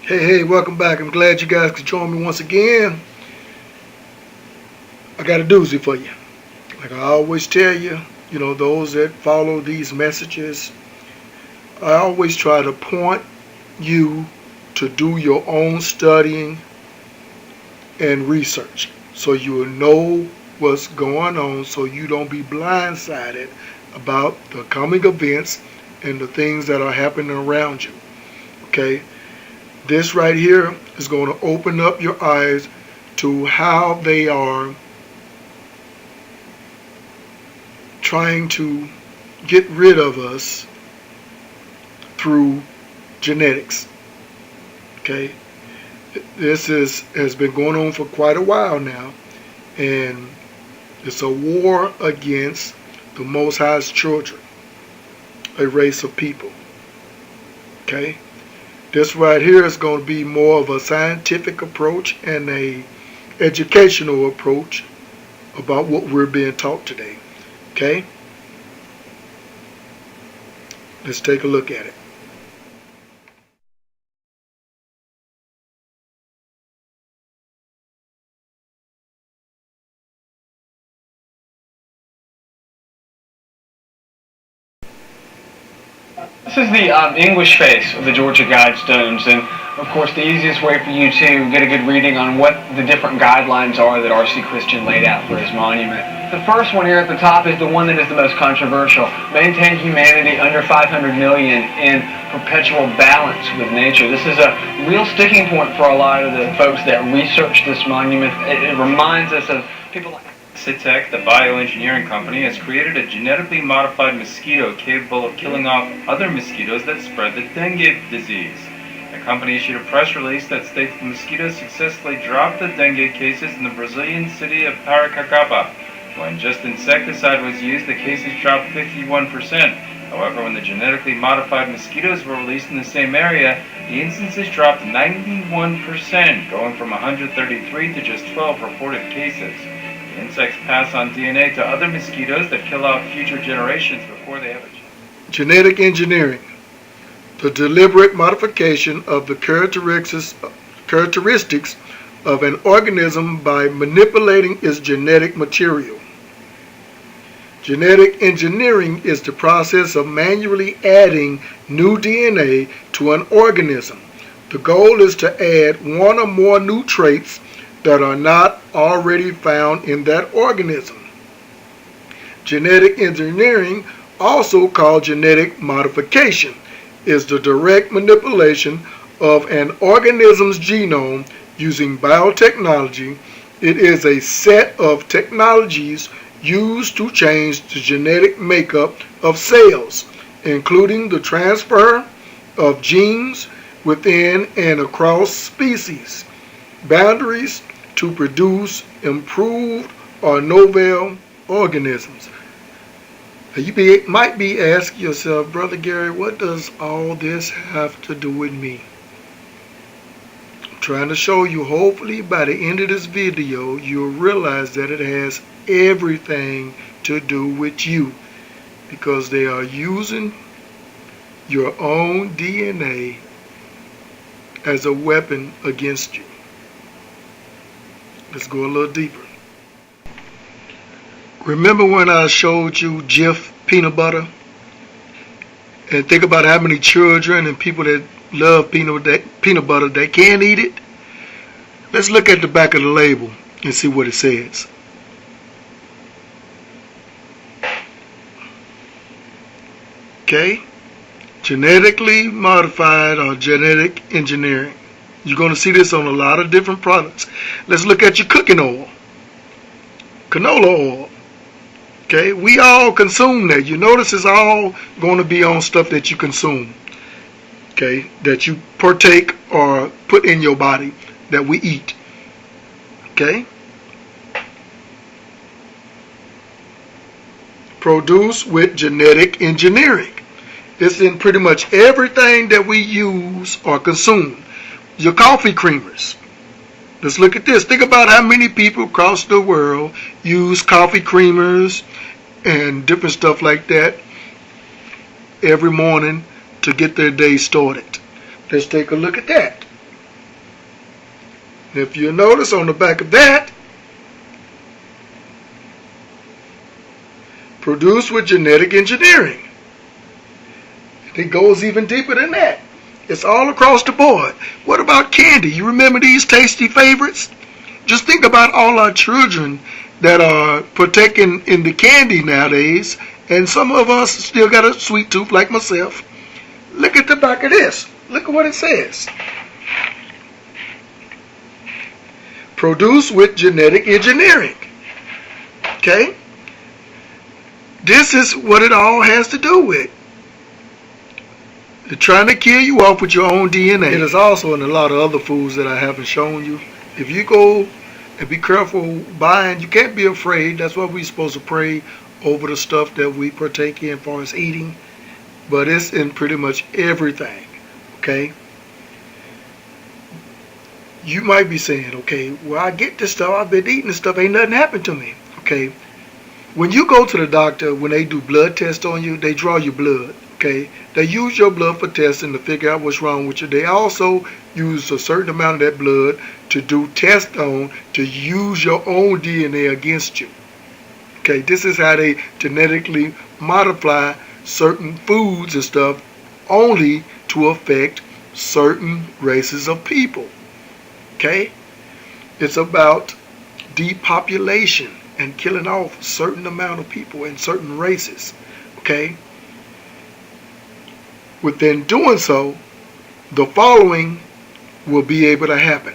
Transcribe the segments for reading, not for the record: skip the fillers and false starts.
Hey, welcome back. I'm glad you guys could join me once again. I got a doozy for you. Like I always tell you, those that follow these messages, I always try to point you to do your own studying and research so you will know what's going on so you don't be blindsided about the coming events and the things that are happening around you. Okay? This right here is going to open up your eyes to how they are trying to get rid of us through genetics. Okay? This has been going on for quite a while now, and it's a war against the Most High's children, a race of people. Okay? This right here is going to be more of a scientific approach and a educational approach about what we're being taught today. Okay? Let's take a look at it. This is the English face of the Georgia Guidestones, and of course the easiest way for you to get a good reading on what the different guidelines are that R.C. Christian laid out for his monument. The first one here at the top is the one that is the most controversial. Maintain humanity under 500 million in perpetual balance with nature. This is a real sticking point for a lot of the folks that research this monument. It reminds us of people like Genocide, the bioengineering company, has created a genetically modified mosquito capable of killing off other mosquitoes that spread the dengue disease. The company issued a press release that states the mosquito successfully dropped the dengue cases in the Brazilian city of Paracacaba. When just insecticide was used, the cases dropped 51%. However, when the genetically modified mosquitoes were released in the same area, the instances dropped 91%, going from 133 to just 12 reported cases. Insects pass on DNA to other mosquitoes that kill out future generations before they ever change. Genetic engineering, the deliberate modification of the characteristics of an organism by manipulating its genetic material. Genetic engineering is the process of manually adding new DNA to an organism. The goal is to add one or more new traits that are not already found in that organism. Genetic engineering, also called genetic modification, is the direct manipulation of an organism's genome using biotechnology. It is a set of technologies used to change the genetic makeup of cells, including the transfer of genes within and across species boundaries to produce improved or novel organisms. You might be asking yourself, Brother Gary, what does all this have to do with me? I'm trying to show you, hopefully by the end of this video, you'll realize that it has everything to do with you, because they are using your own DNA as a weapon against you. Let's go a little deeper. Remember when I showed you Jif peanut butter? And think about how many children and people that love peanut butter that can't eat it? Let's look at the back of the label and see what it says. Okay? Genetically modified or genetic engineering. You're going to see this on a lot of different products. Let's look at your cooking oil. Canola oil. Okay, we all consume that. You notice it's all going to be on stuff that you consume. Okay, that you partake or put in your body that we eat. Okay. Produced with genetic engineering. It's in pretty much everything that we use or consume. Your coffee creamers. Let's look at this. Think about how many people across the world use coffee creamers and different stuff like that every morning to get their day started. Let's take a look at that. And if you notice on the back of that, produced with genetic engineering. It goes even deeper than that. It's all across the board. What about candy? You remember these tasty favorites? Just think about all our children that are partaking in the candy nowadays, and some of us still got a sweet tooth like myself. Look at the back of this. Look at what it says. Produced with genetic engineering. Okay? This is what it all has to do with. They're trying to kill you off with your own DNA. It is also in a lot of other foods that I haven't shown you. If you go and be careful buying, you can't be afraid. That's why we're supposed to pray over the stuff that we partake in as far as eating. But it's in pretty much everything. Okay? You might be saying, okay, well, I get this stuff. I've been eating this stuff. Ain't nothing happened to me. Okay? When you go to the doctor, when they do blood tests on you, they draw your blood. Okay, they use your blood for testing to figure out what's wrong with you. They also use a certain amount of that blood to do tests on to use your own DNA against you. Okay, this is how they genetically modify certain foods and stuff only to affect certain races of people. Okay, it's about depopulation and killing off a certain amount of people in certain races. Okay. Within doing so, the following will be able to happen.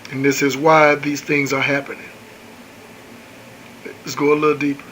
And this is why these things are happening. Let's go a little deeper.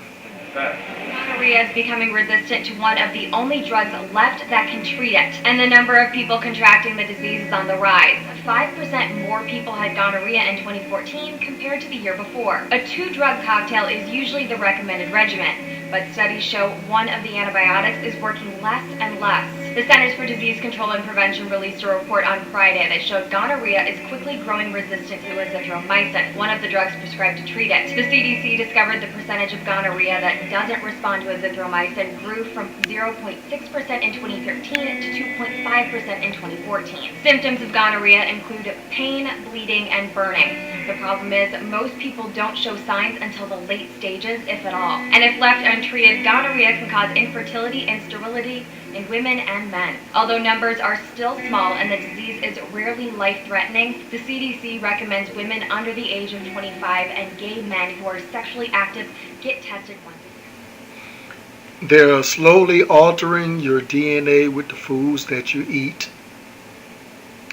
Gonorrhea is becoming resistant to one of the only drugs left that can treat it, and the number of people contracting the disease is on the rise. 5% more people had gonorrhea in 2014 compared to the year before. A 2-drug cocktail is usually the recommended regimen, but studies show one of the antibiotics is working less and less. The Centers for Disease Control and Prevention released a report on Friday that showed gonorrhea is quickly growing resistant to azithromycin, one of the drugs prescribed to treat it. The CDC discovered the percentage of gonorrhea that doesn't respond to azithromycin grew from 0.6% in 2013 to 2.5% in 2014. Symptoms of gonorrhea include pain, bleeding, and burning. The problem is most people don't show signs until the late stages, if at all. And if left untreated, gonorrhea can cause infertility and sterility in women and men. Although numbers are still small and the disease is rarely life-threatening, the CDC recommends women under the age of 25 and gay men who are sexually active get tested once a year. They're slowly altering your DNA with the foods that you eat,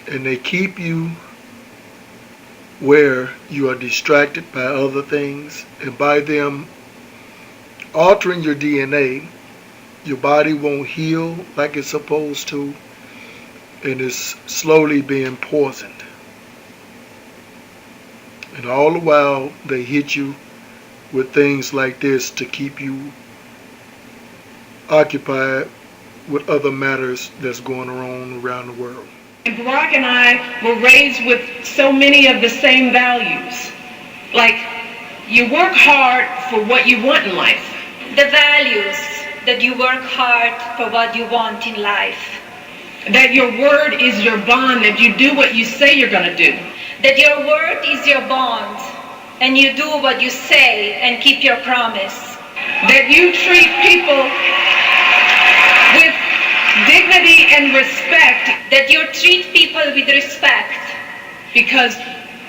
and they keep you where you are distracted by other things, and by them altering your DNA, your body won't heal like it's supposed to, and it's slowly being poisoned. And all the while they hit you with things like this to keep you occupied with other matters that's going on around the world. And Barack and I were raised with so many of the same values. Like, you work hard for what you want in life. The values that you work hard for what you want in life. That your word is your bond, that you do what you say you're going to do. That your word is your bond, and you do what you say and keep your promise. That you treat people with dignity and respect. That you treat people with respect. Because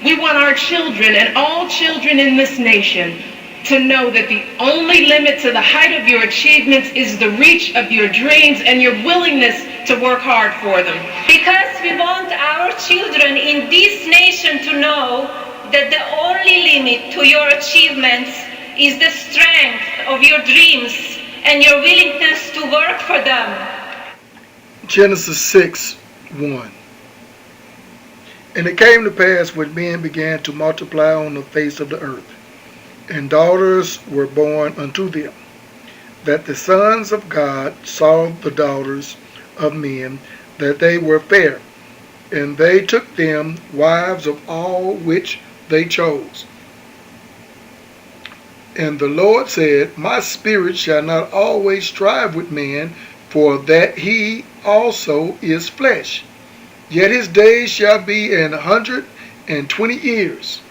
we want our children and all children in this nation to know that the only limit to the height of your achievements is the reach of your dreams and your willingness to work hard for them. Because we want our children in this nation to know that the only limit to your achievements is the strength of your dreams and your willingness to work for them. Genesis 6:1. And it came to pass when men began to multiply on the face of the earth, and daughters were born unto them, that the sons of God saw the daughters of men, that they were fair, and they took them wives of all which they chose. And the Lord said, My spirit shall not always strive with man, for that he also is flesh. Yet his days shall be 120 years.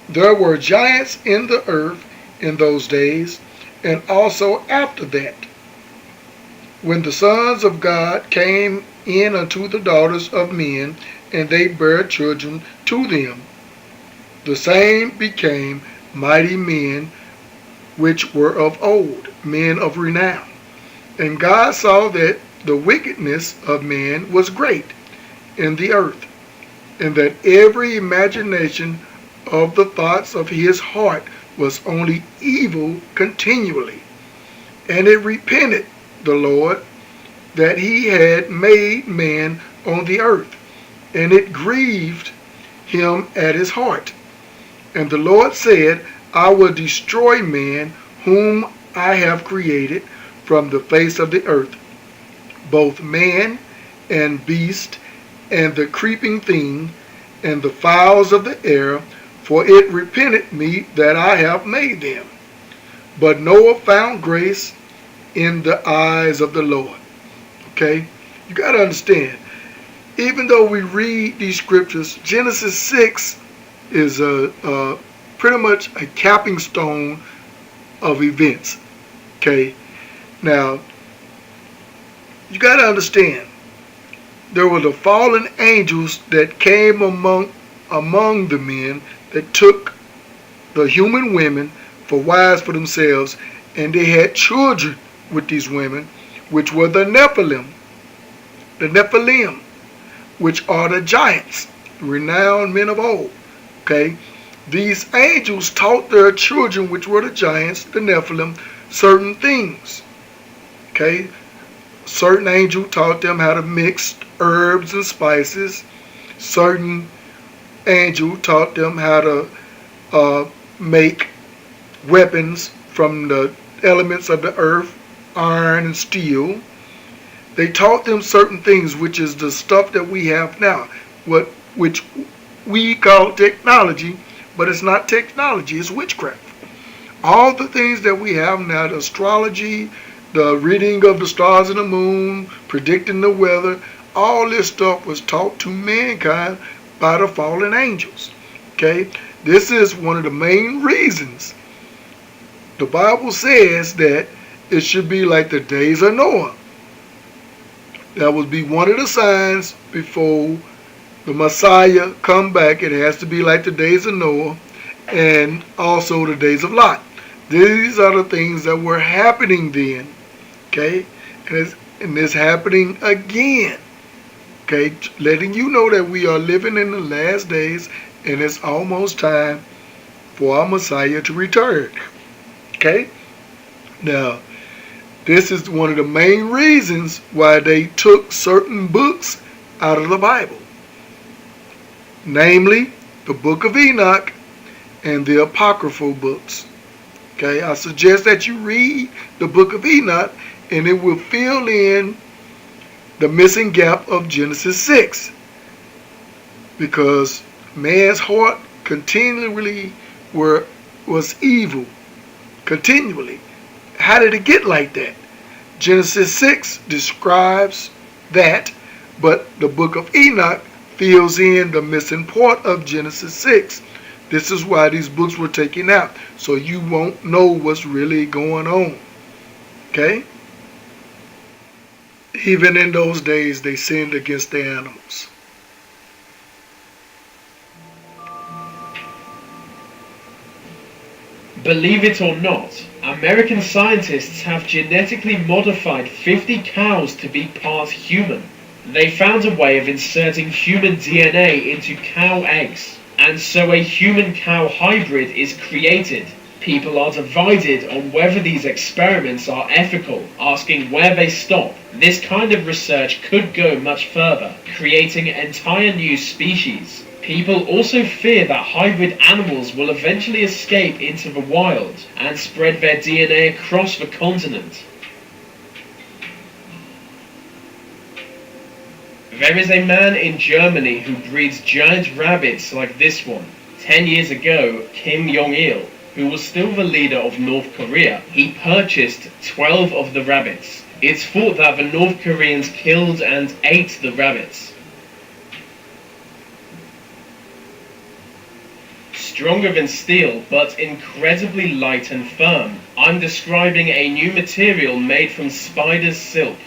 There were giants in the earth in those days, and also after that, when the sons of God came in unto the daughters of men, and they bare children to them. The same became mighty men which were of old, men of renown. And God saw that the wickedness of man was great in the earth, and that every imagination of the thoughts of his heart was only evil continually. And it repented the Lord that he had made man on the earth, and it grieved him at his heart. And the Lord said, I will destroy man whom I have created from the face of the earth, both man and beast, and the creeping thing, and the fowls of the air, for it repented me that I have made them. But Noah found grace in the eyes of the Lord. Okay? You got to understand, even though we read these scriptures, Genesis 6 is pretty much a capping stone of events. Okay? Now, you got to understand, there were the fallen angels that came among the men that took the human women for wives for themselves, and they had children with these women, which were the Nephilim, which are the giants, renowned men of old. Okay, these angels taught their children, which were the giants, the Nephilim, certain things. Okay, certain angel taught them how to mix herbs and spices. Certain angel taught them how to make weapons from the elements of the earth, iron and steel. They taught them certain things, which is the stuff that we have now, which we call technology, but it's not technology, it's witchcraft. All the things that we have now, the astrology, the reading of the stars and the moon, predicting the weather, all this stuff was taught to mankind by the fallen angels. Okay, this is one of the main reasons the Bible says that it should be like the days of Noah. That would be one of the signs before the Messiah come back. It has to be like the days of Noah and also the days of Lot. These are the things that were happening then. Okay, and it's happening again. Okay, letting you know that we are living in the last days, and it's almost time for our Messiah to return. Okay, now this is one of the main reasons why they took certain books out of the Bible, namely the book of Enoch and the apocryphal books. Okay, I suggest that you read the book of Enoch, and it will fill in the missing gap of Genesis 6, because man's heart continually was evil. Continually. How did it get like that? Genesis 6 describes that, but the book of Enoch fills in the missing part of Genesis 6. This is why these books were taken out, so you won't know what's really going on. Okay? Even in those days, they sinned against the animals. Believe it or not, American scientists have genetically modified 50 cows to be part human. They found a way of inserting human DNA into cow eggs, and so a human-cow hybrid is created. People are divided on whether these experiments are ethical, asking where they stop. This kind of research could go much further, creating entire new species. People also fear that hybrid animals will eventually escape into the wild and spread their DNA across the continent. There is a man in Germany who breeds giant rabbits like this one. 10 years ago, Kim Jong-il, who was still the leader of North Korea, he purchased 12 of the rabbits. It's thought that the North Koreans killed and ate the rabbits. stronger than steel, but incredibly light and firm. I'm describing a new material made from spider's silk.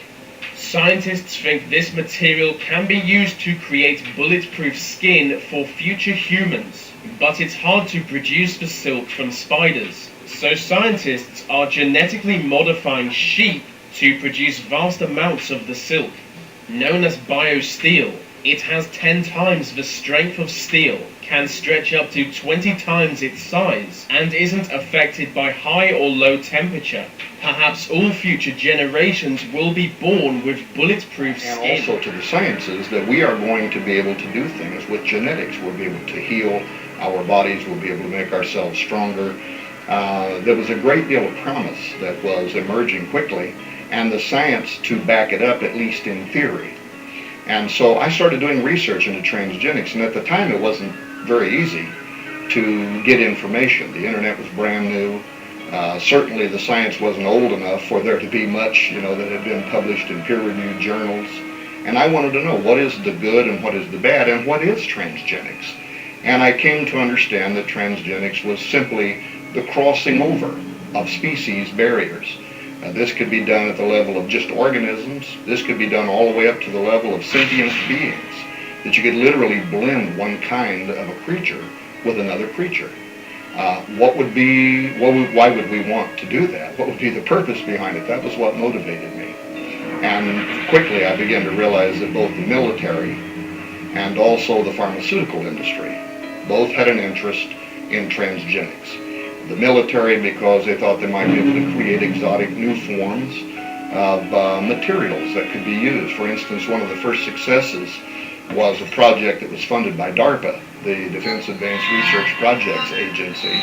Scientists think this material can be used to create bulletproof skin for future humans, but it's hard to produce the silk from spiders. So scientists are genetically modifying sheep to produce vast amounts of the silk. Known as biosteel, it has 10 times the strength of steel, can stretch up to 20 times its size, and isn't affected by high or low temperature. Perhaps all future generations will be born with bulletproof skin. And also to the sciences that we are going to be able to do things with genetics. We'll be able to heal our bodies, we'll be able to make ourselves stronger. There was a great deal of promise that was emerging quickly, and the science to back it up, at least in theory. And so I started doing research into transgenics, and at the time it wasn't very easy to get information. The internet was brand new. Certainly the science wasn't old enough for there to be much, that had been published in peer-reviewed journals. And I wanted to know what is the good and what is the bad, and what is transgenics. And I came to understand that transgenics was simply the crossing over of species barriers. This could be done at the level of just organisms. This could be done all the way up to the level of sentient beings, that you could literally blend one kind of a creature with another creature. Why would we want to do that? What would be the purpose behind it? That was what motivated me. And quickly I began to realize that both the military and also the pharmaceutical industry both had an interest in transgenics. The military because they thought they might be able to create exotic new forms of materials that could be used. For instance, one of the first successes was a project that was funded by DARPA, the Defense Advanced Research Projects Agency,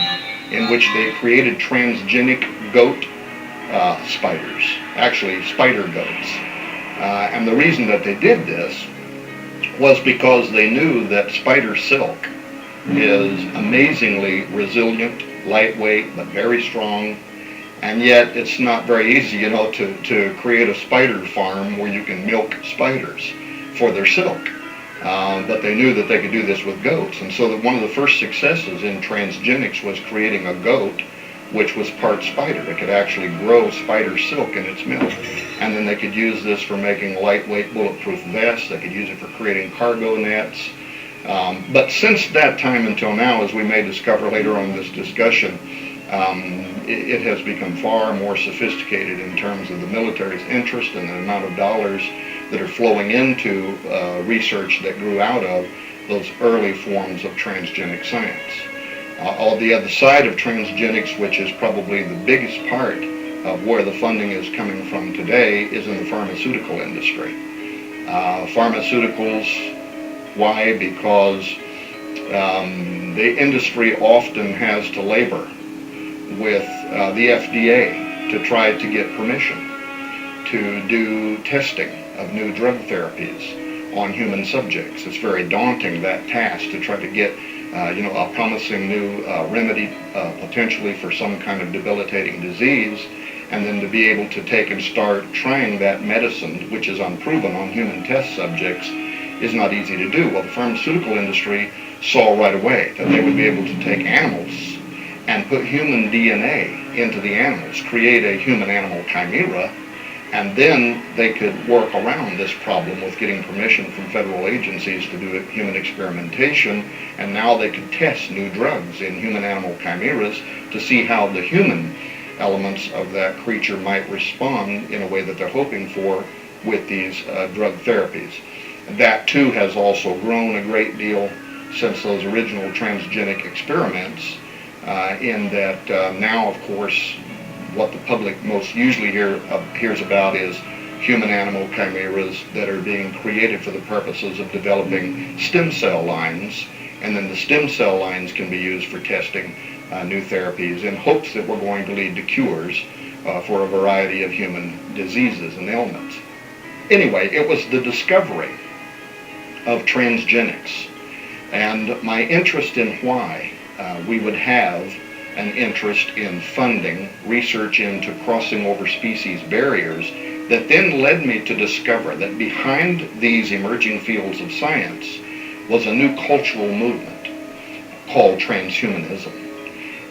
in which they created transgenic goat spiders, actually spider goats. And the reason that they did this was because they knew that spider silk is amazingly resilient, lightweight, but very strong, and yet it's not very easy, to create a spider farm where you can milk spiders for their silk. But they knew that they could do this with goats, and so that one of the first successes in transgenics was creating a goat which was part spider. It could actually grow spider silk in its milk, and then they could use this for making lightweight bulletproof vests. They could use it for creating cargo nets. But since that time until now, as we may discover later on in this discussion, it has become far more sophisticated in terms of the military's interest and the amount of dollars that are flowing into research that grew out of those early forms of transgenic science. On the other side of transgenics, which is probably the biggest part of where the funding is coming from today, is in the pharmaceutical industry. Pharmaceuticals, why? Because the industry often has to labor with the FDA to try to get permission to do testing of new drug therapies on human subjects. It's very daunting, that task, to try to get a promising new remedy potentially for some kind of debilitating disease, and then to be able to take and start trying that medicine, which is unproven on human test subjects, is not easy to do. Well, the pharmaceutical industry saw right away that they would be able to take animals and put human DNA into the animals, create a human-animal chimera, and then they could work around this problem with getting permission from federal agencies to do human experimentation, and now they could test new drugs in human-animal chimeras to see how the human elements of that creature might respond in a way that they're hoping for with these drug therapies. That too has also grown a great deal since those original transgenic experiments, in that now, of course, what the public most usually hears about is human-animal chimeras that are being created for the purposes of developing stem cell lines, and then the stem cell lines can be used for testing new therapies in hopes that we're going to lead to cures for a variety of human diseases and ailments. Anyway, it was the discovery of transgenics and my interest in why we would have an interest in funding research into crossing over species barriers that then led me to discover that behind these emerging fields of science was a new cultural movement. called transhumanism.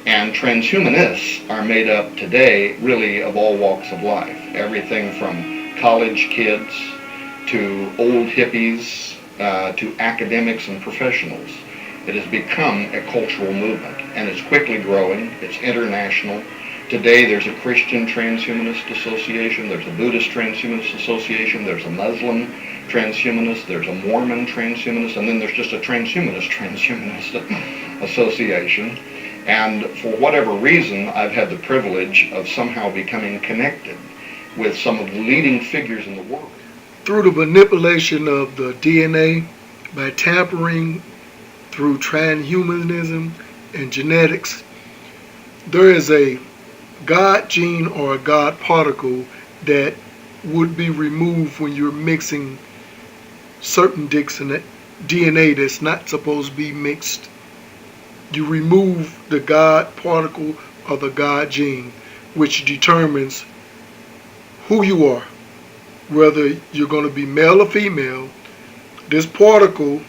And transhumanists are made up today really of all walks of life, everything from college kids to old hippies to academics and professionals. It has become a cultural movement, and it's quickly growing. It's international. Today there's a Christian Transhumanist Association, there's a Buddhist Transhumanist Association, there's a Muslim Transhumanist, there's a Mormon Transhumanist, and then there's just a Transhumanist Association. And for whatever reason, I've had the privilege of somehow becoming connected with some of the leading figures in the world. Through the manipulation of the DNA, by tampering through transhumanism and genetics, there is a God gene or a God particle that would be removed when you're mixing certain DNA that's not supposed to be mixed. You remove the God particle or the God gene, which determines who you are, whether you're going to be male or female. This particle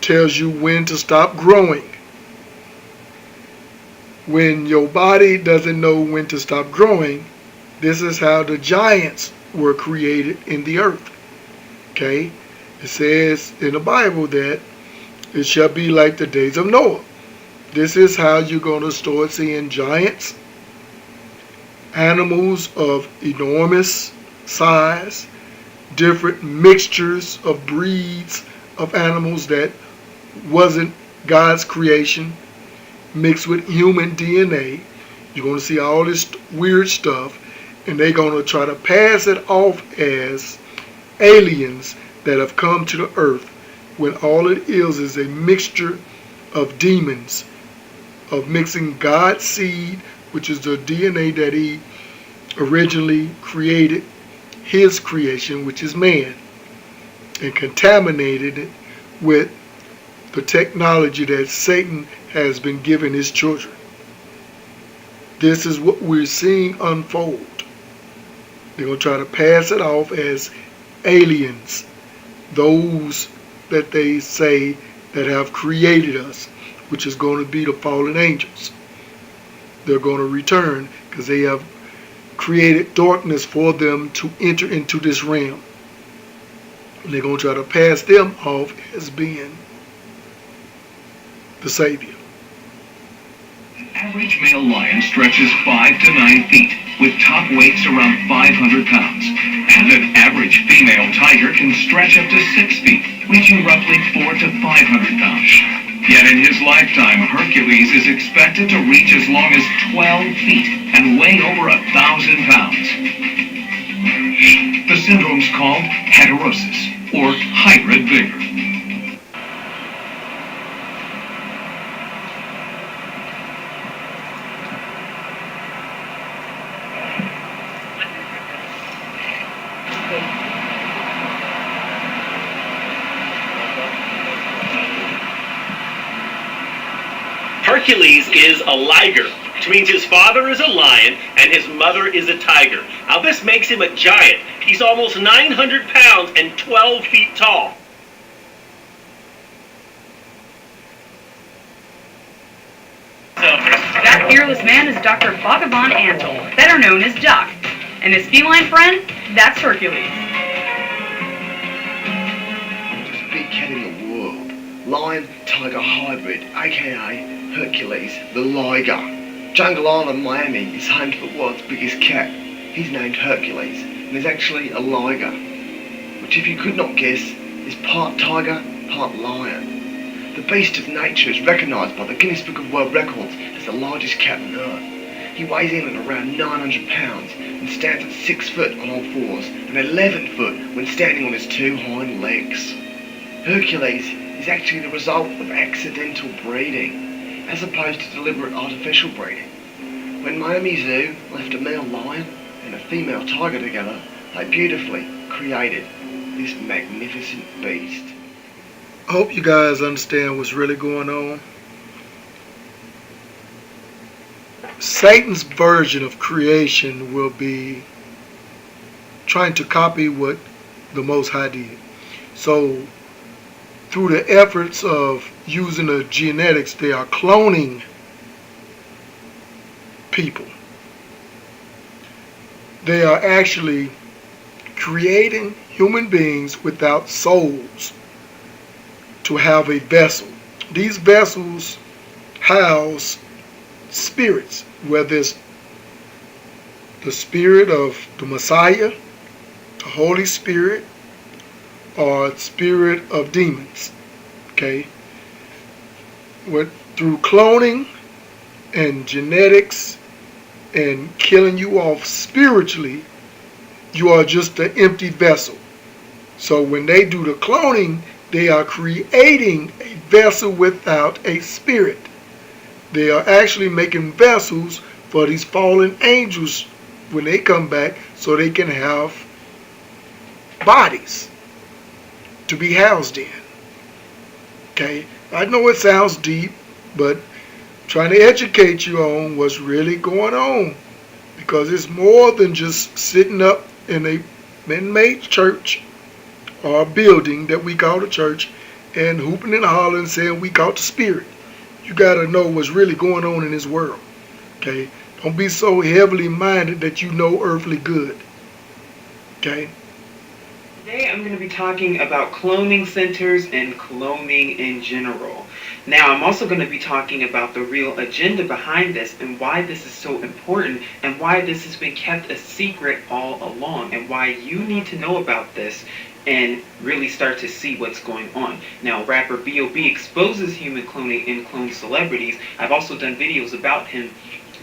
tells you when to stop growing. When your body doesn't know when to stop growing, this is how the giants were created in the earth. Okay? It says in the Bible that it shall be like the days of Noah. This is how you're going to start seeing giants, animals of enormous size, different mixtures of breeds of animals that wasn't God's creation, mixed with human DNA. You're going to see all this weird stuff, and they're going to try to pass it off as aliens that have come to the earth, when all it is a mixture of demons, of mixing God's seed, which is the DNA that he originally created, his creation, which is man, and contaminated it with the technology that Satan has been giving his children. This is what we're seeing unfold. They're going to try to pass it off as aliens, those that they say that have created us, which is going to be the fallen angels. They're going to return because they have created darkness for them to enter into this realm. And they're going to try to pass them off as being the Savior. An average male lion stretches 5 to 9 feet, with top weights around 500 pounds. And an average female tiger can stretch up to 6 feet, reaching roughly 4 to 500 pounds. Yet in his lifetime, Hercules is expected to reach as long as 12 feet and weigh over 1,000 pounds. The syndrome's called heterosis, or hybrid vigor. Hercules is a liger, which means his father is a lion and his mother is a tiger. Now this makes him a giant. He's almost 900 pounds and 12 feet tall. That fearless man is Dr. Bhagavan Antle, better known as Duck. And his feline friend, that's Hercules. Big cat in the world. Lion-tiger hybrid, aka Hercules, the liger. Jungle Island, Miami is home to the world's biggest cat. He's named Hercules, and is actually a liger, which, if you could not guess, is part tiger, part lion. The beast of nature is recognised by the Guinness Book of World Records as the largest cat on Earth. He weighs in at around 900 pounds and stands at 6 foot on all fours and 11 foot when standing on his 2 hind legs. Hercules is actually the result of accidental breeding, as opposed to deliberate artificial breeding. When Miami Zoo left a male lion and a female tiger together, they beautifully created this magnificent beast. I hope you guys understand what's really going on. Satan's version of creation will be trying to copy what the Most High did. So, through the efforts of using the genetics. They are cloning people. They are actually creating human beings without souls to have a vessel. These vessels house spirits, whether it's the spirit of the Messiah, the Holy Spirit, or spirit of demons. Okay? Through cloning and genetics and killing you off spiritually, you are just an empty vessel. So when they do the cloning, they are creating a vessel without a spirit. They are actually making vessels for these fallen angels when they come back, so they can have bodies to be housed in. Okay, I know it sounds deep, but I'm trying to educate you on what's really going on, because it's more than just sitting up in a man-made church or a building that we call the church and hooping and hollering saying we caught the spirit. You got to know what's really going on in this world. Okay, don't be so heavily minded that you know earthly good. Okay. Today I'm going to be talking about cloning centers and cloning in general. Now I'm also going to be talking about the real agenda behind this and why this is so important and why this has been kept a secret all along and why you need to know about this and really start to see what's going on. Now, rapper B.O.B. exposes human cloning and clone celebrities. I've also done videos about him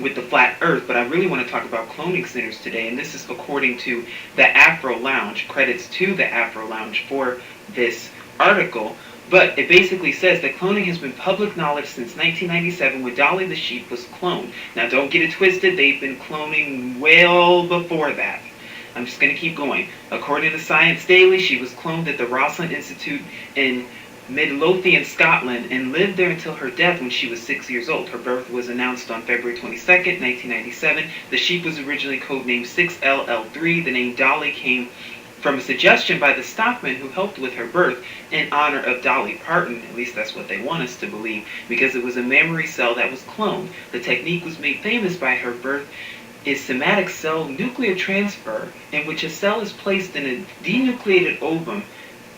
with the flat earth, but I really want to talk about cloning centers today, and this is according to the Afro Lounge. Credits to the Afro Lounge for this article, but it basically says that cloning has been public knowledge since 1997 when Dolly the sheep was cloned. Now don't get it twisted, they've been cloning well before that. I'm just going to keep going. According to Science Daily, she was cloned at the Roslin Institute in Midlothian, Scotland, and lived there until her death when she was 6 years old. Her birth was announced on February 22nd, 1997. The sheep was originally codenamed 6LL3. The name Dolly came from a suggestion by the stockman who helped with her birth in honor of Dolly Parton. At least that's what they want us to believe, because it was a mammary cell that was cloned. The technique was made famous by her birth is somatic cell nuclear transfer, in which a cell is placed in a denucleated ovum.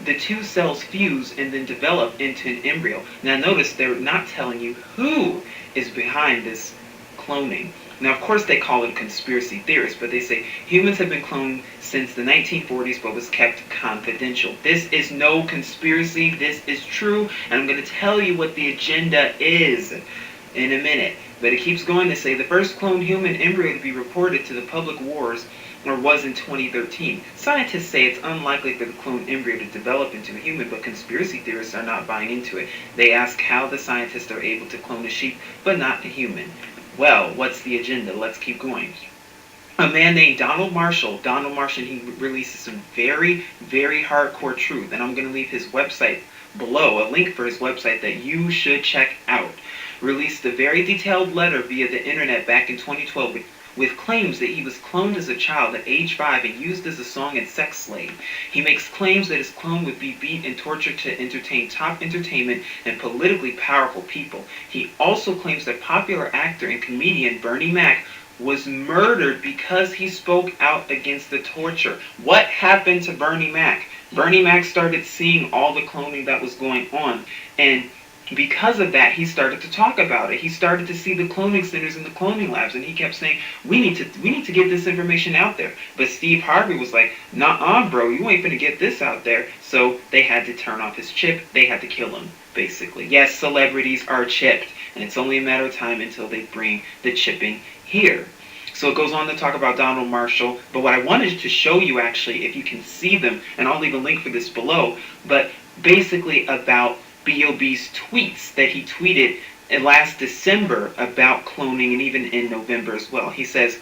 The two cells fuse and then develop into an embryo. Now notice they're not telling you who is behind this cloning. Now of course they call it conspiracy theorists, but they say humans have been cloned since the 1940s but was kept confidential. This is no conspiracy, this is true, and I'm going to tell you what the agenda is in a minute. But it keeps going to say the first cloned human embryo to be reported to the public was in 2013. Scientists say it's unlikely for the cloned embryo to develop into a human, but conspiracy theorists are not buying into it. They ask how the scientists are able to clone a sheep, but not a human. Well, what's the agenda? Let's keep going. A man named Donald Marshall, he releases some very, very hardcore truth, and I'm going to leave his website below, a link for his website that you should check out. Released a very detailed letter via the internet back in 2012 with claims that he was cloned as a child at age 5 and used as a song and sex slave. He makes claims that his clone would be beat and tortured to entertain top entertainment and politically powerful people. He also claims that popular actor and comedian Bernie Mac was murdered because he spoke out against the torture. What happened to Bernie Mac? Bernie Mac started seeing all the cloning that was going on, and because of that, he started to talk about it. He started to see the cloning centers and the cloning labs, and he kept saying, we need to get this information out there. But Steve Harvey was like, nah, bro, you ain't gonna get this out there. So they had to turn off his chip. They had to kill him, basically. Yes, celebrities are chipped, and it's only a matter of time until they bring the chipping here. So it goes on to talk about Donald Marshall, but what I wanted to show you actually, if you can see them, and I'll leave a link for this below, but basically about B.O.B.'s tweets that he tweeted last December about cloning, and even in November as well. He says,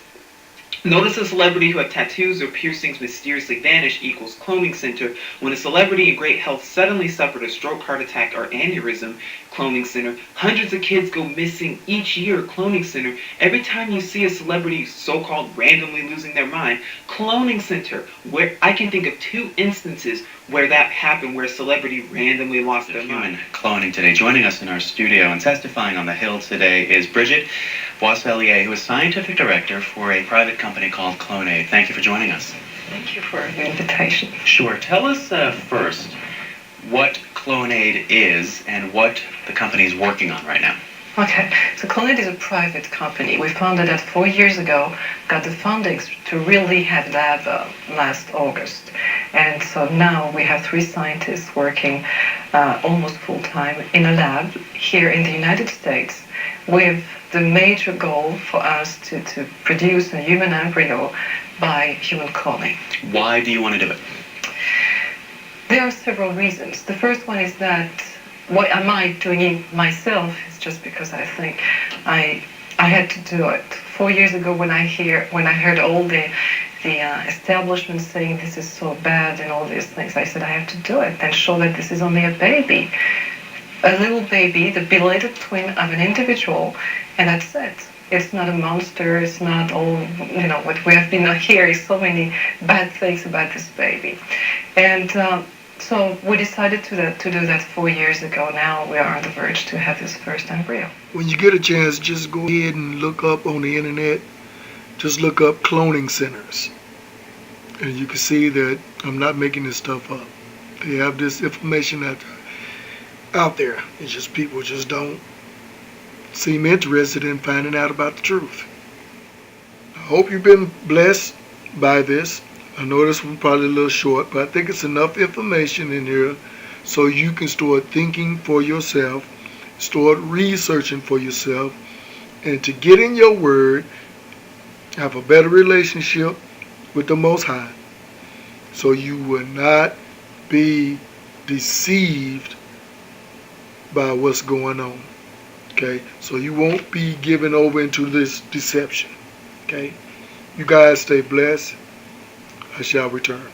notice a celebrity who have tattoos or piercings mysteriously vanish equals cloning center. When a celebrity in great health suddenly suffered a stroke, heart attack, or aneurysm, cloning center. Hundreds of kids go missing each year, cloning center. Every time you see a celebrity so-called randomly losing their mind, cloning center. Where I can think of 2 instances where that happened, where a celebrity randomly lost their Human mind. cloning today. Joining us in our studio and testifying on the Hill today is Bridget Boisselier, who is scientific director for a private company called Clonaid. Thank you for joining us. Thank you for the invitation. Sure. Tell us first what Clonaid is and what the company is working on right now. Okay, so Clonaid is a private company. We founded that 4 years ago, got the funding to really have lab last August. And so now we have 3 scientists working almost full-time in a lab here in the United States with the major goal for us to produce a human embryo by human cloning. Why do you want to do it? There are several reasons. The first one is that why am I doing it myself? It's just because I think I had to do it. 4 years ago, when I heard all the establishment saying this is so bad and all these things, I said I have to do it and show that this is only a baby, a little baby, the belated twin of an individual, and that's it. It's not a monster. It's not all what we have been hearing so many bad things about this baby, and. So we decided to do that 4 years ago. Now we are on the verge to have this first embryo. When you get a chance, just go ahead and look up on the internet. Just look up cloning centers. And you can see that I'm not making this stuff up. They have this information out there. It's just people just don't seem interested in finding out about the truth. I hope you've been blessed by this. I know this one probably a little short, but I think it's enough information in here so you can start thinking for yourself, start researching for yourself, and to get in your word, have a better relationship with the Most High, so you will not be deceived by what's going on. Okay? So you won't be given over into this deception. Okay? You guys stay blessed. I shall return.